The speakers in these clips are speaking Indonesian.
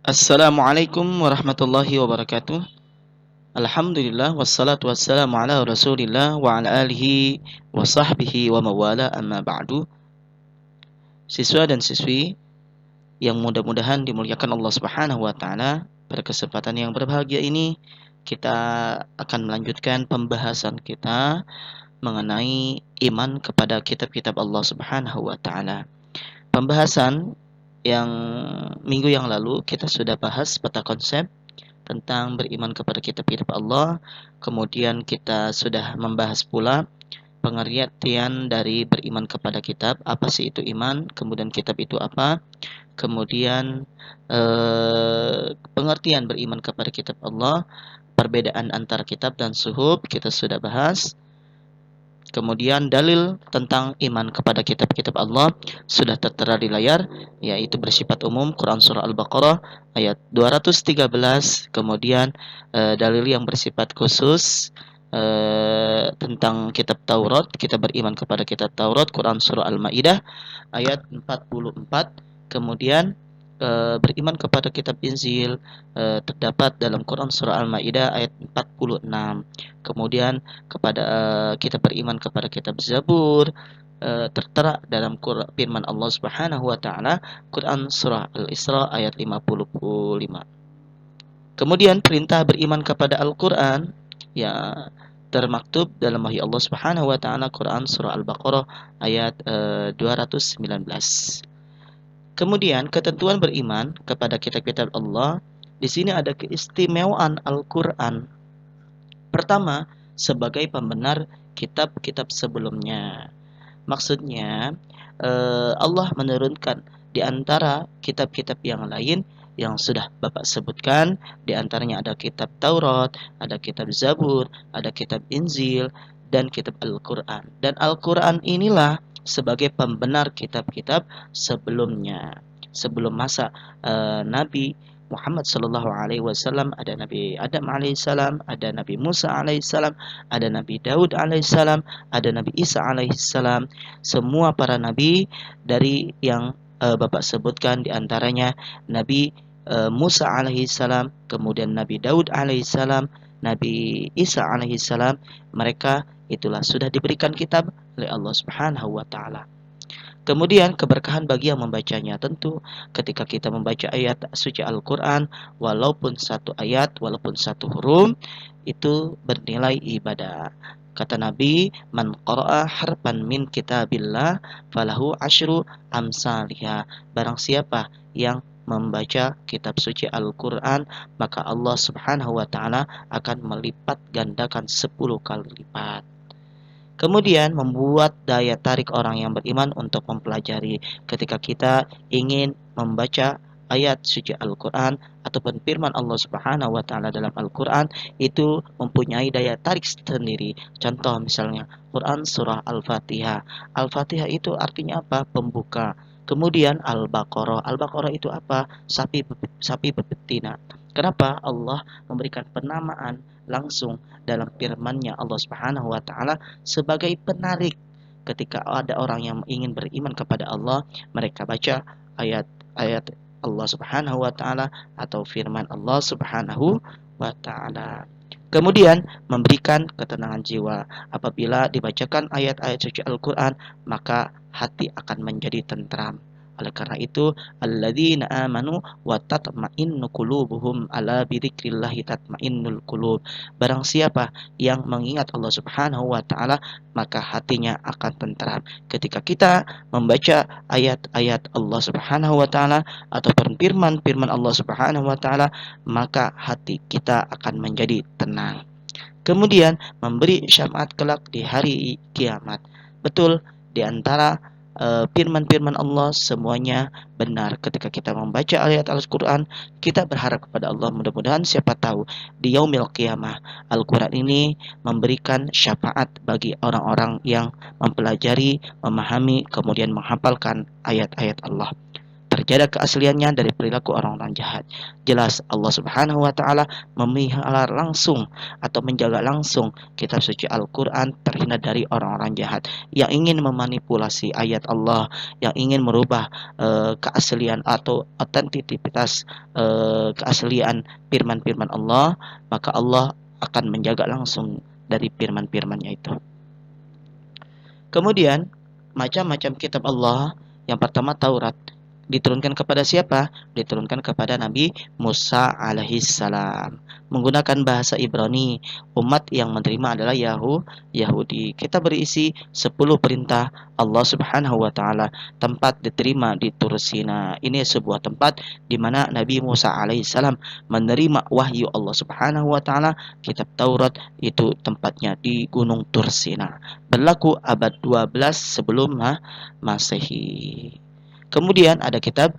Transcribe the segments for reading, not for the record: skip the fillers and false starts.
Assalamualaikum warahmatullahi wabarakatuh. Alhamdulillah wassalatu wassalamu ala Rasulillah wa ala alihi wa sahbihi wa mawala amma ba'du. Siswa dan siswi yang mudah-mudahan dimuliakan Allah Subhanahu wa taala, pada kesempatan yang berbahagia ini kita akan melanjutkan pembahasan kita mengenai iman kepada kitab-kitab Allah Subhanahu wa taala. Pembahasan yang minggu yang lalu kita sudah bahas peta konsep tentang beriman kepada kitab-kitab Allah. Kemudian kita sudah membahas pula pengertian dari beriman kepada kitab. Apa sih itu iman? Kemudian kitab itu apa? Kemudian pengertian beriman kepada kitab Allah, perbedaan antara kitab dan suhuf kita sudah bahas. Kemudian dalil tentang iman kepada kitab-kitab Allah sudah tertera di layar, yaitu bersifat umum Quran surah Al-Baqarah ayat 213. Kemudian dalil yang bersifat khusus tentang kitab Taurat, kita beriman kepada kitab Taurat Quran surah Al-Maidah ayat 44. Kemudian beriman kepada kitab Injil terdapat dalam Quran surah Al-Maidah ayat 46. Kemudian kita beriman kepada kitab Zabur tertera dalam firman Allah Subhanahu wa taala Quran surah Al-Isra ayat 55. Kemudian perintah beriman kepada Al-Qur'an ya termaktub dalam wahyu Allah Subhanahu wa taala Quran surah Al-Baqarah ayat 219. Kemudian ketentuan beriman kepada kitab-kitab Allah, di sini ada keistimewaan Al-Qur'an. Pertama, sebagai pembenar kitab-kitab sebelumnya. Maksudnya, Allah menurunkan di antara kitab-kitab yang lain yang sudah Bapak sebutkan, di antaranya ada kitab Taurat, ada kitab Zabur, ada kitab Injil, dan kitab Al-Quran. Dan Al-Quran inilah sebagai pembenar kitab-kitab sebelumnya. Sebelum masa Nabi Muhammad sallallahu alaihi wasallam ada Nabi Adam alaihissalam, ada Nabi Musa alaihissalam, ada Nabi Daud alaihissalam, ada Nabi Isa alaihissalam. Semua para nabi dari yang Bapak sebutkan, di antaranya Nabi Musa alaihissalam, kemudian Nabi Daud alaihissalam, Nabi Isa alaihissalam, mereka itulah sudah diberikan kitab oleh Allah Subhanahu wa taala. Kemudian keberkahan bagi yang membacanya. Tentu ketika kita membaca ayat suci Al-Quran, walaupun satu ayat, walaupun satu huruf, itu bernilai ibadah. Kata Nabi, man qara'a harfan min kitabillah falahu asyru amsalihha. Barang siapa yang membaca kitab suci Al-Quran, maka Allah Subhanahu wa taala akan melipat gandakan 10 kali lipat. Kemudian membuat daya tarik orang yang beriman untuk mempelajari. Ketika kita ingin membaca ayat suci Al-Quran ataupun firman Allah Subhanahu wa taala dalam Al-Quran, itu mempunyai daya tarik sendiri. Contoh misalnya Quran surah Al-Fatihah. Al-Fatihah itu artinya apa? Pembuka. Kemudian Al-Baqarah. Al-Baqarah itu apa? Sapi betina. Kenapa Allah memberikan penamaan langsung dalam firman-Nya Allah Subhanahu wa taala sebagai penarik? Ketika ada orang yang ingin beriman kepada Allah, mereka baca ayat-ayat Allah Subhanahu wa taala atau firman Allah Subhanahu wa taala. Kemudian memberikan ketenangan jiwa. Apabila dibacakan ayat-ayat suci Al-Qur'an, maka hati akan menjadi tentram. Oleh karena itu, alladzina amanu wa tatma'innu qulubuhum ala bidzikrillahi tatma'innul qulub. Barang siapa yang mengingat Allah Subhanahu wa taala, maka hatinya akan tentram. Ketika kita membaca ayat-ayat Allah Subhanahu wa taala atau firman-firman Allah Subhanahu wa taala, maka hati kita akan menjadi tenang. Kemudian memberi syafaat kelak di hari kiamat. Betul, di antara firman-firman Allah semuanya benar. Ketika kita membaca ayat Al-Quran, kita berharap kepada Allah, mudah-mudahan siapa tahu di yaumil qiyamah Al-Quran ini memberikan syafaat bagi orang-orang yang mempelajari, memahami, kemudian menghafalkan ayat-ayat Allah. terjaga keasliannya dari perilaku orang-orang jahat. Jelas Allah Subhanahu wa taala memelihara langsung atau menjaga langsung kitab suci Al-Qur'an terhindar dari orang-orang jahat yang ingin memanipulasi ayat Allah, yang ingin merubah keaslian atau otentititas keaslian firman-firman Allah, maka Allah akan menjaga langsung dari firman-firmannya itu. Kemudian macam-macam kitab Allah. Yang pertama Taurat diturunkan kepada siapa? Diturunkan kepada Nabi Musa alaihissalam menggunakan bahasa Ibrani. Umat yang menerima adalah Yahudi. Kita berisi 10 perintah Allah Subhanahu wa taala. Tempat diterima di Tur Sina. Ini sebuah tempat di mana Nabi Musa alaihissalam menerima wahyu Allah Subhanahu wa taala. Kitab Taurat itu tempatnya di Gunung Tur Sina. Berlaku abad 12 sebelum Masehi. Kemudian ada kitab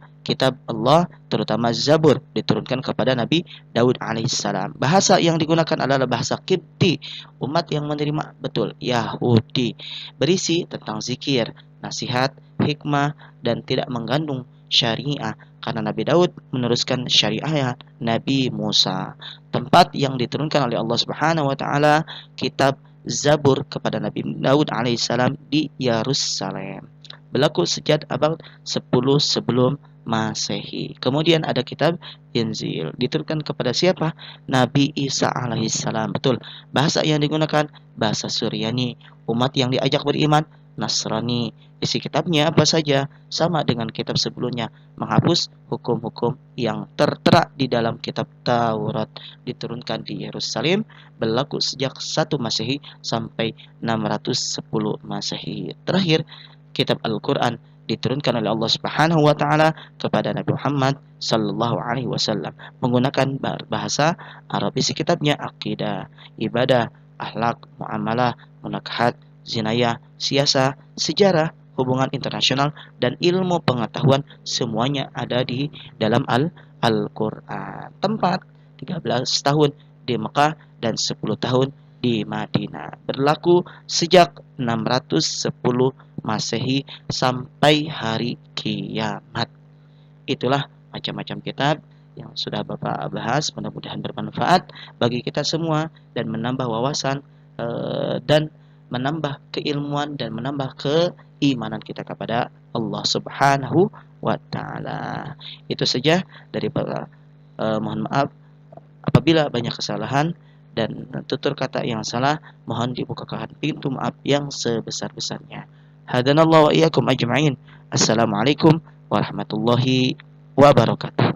Allah, terutama Zabur, diturunkan kepada Nabi Daud alaihissalam. Bahasa yang digunakan adalah bahasa Qibti, umat yang menerima betul Yahudi. Berisi tentang zikir, nasihat, hikmah, dan tidak mengandung syariah, karena Nabi Daud meneruskan syariah Nabi Musa. Tempat yang diturunkan oleh Allah Subhanahu wa taala kitab Zabur kepada Nabi Daud alaihissalam di Yerusalem. Berlaku sejak abad 10 sebelum Masehi. Kemudian ada kitab Injil. Diturunkan kepada siapa? Nabi Isa alaihissalam. Betul. Bahasa yang digunakan bahasa Suryani. Umat yang diajak beriman Nasrani. Isi kitabnya apa saja? Sama dengan kitab sebelumnya. Menghapus hukum-hukum yang tertera di dalam kitab Taurat. Diturunkan di Yerusalem. Berlaku sejak 1 Masehi sampai 610 Masehi. Terakhir, kitab Al-Quran diturunkan oleh Allah Subhanahu wa taala kepada Nabi Muhammad sallallahu alaihi wasallam menggunakan bahasa Arab. Isi kitabnya akidah, ibadah, akhlak, muamalah, munakahat, zinayah, siasah, sejarah, hubungan internasional, dan ilmu pengetahuan, semuanya ada di dalam Al-Quran. Tempat 13 tahun di Mekah dan 10 tahun di Madinah. Berlaku sejak 610 Masehi sampai hari kiamat. Itulah macam-macam kitab yang sudah Bapak bahas. Mudah-mudahan bermanfaat bagi kita semua dan menambah wawasan dan menambah keilmuan dan menambah keimanan kita kepada Allah Subhanahu wa taala. Itu saja dari Bapak. Mohon maaf apabila banyak kesalahan dan tutur kata yang salah, mohon dibukakan pintu maaf yang sebesar-besarnya. Hadanallahu wa iyyakum ajma'in. Assalamualaikum warahmatullahi wabarakatuh.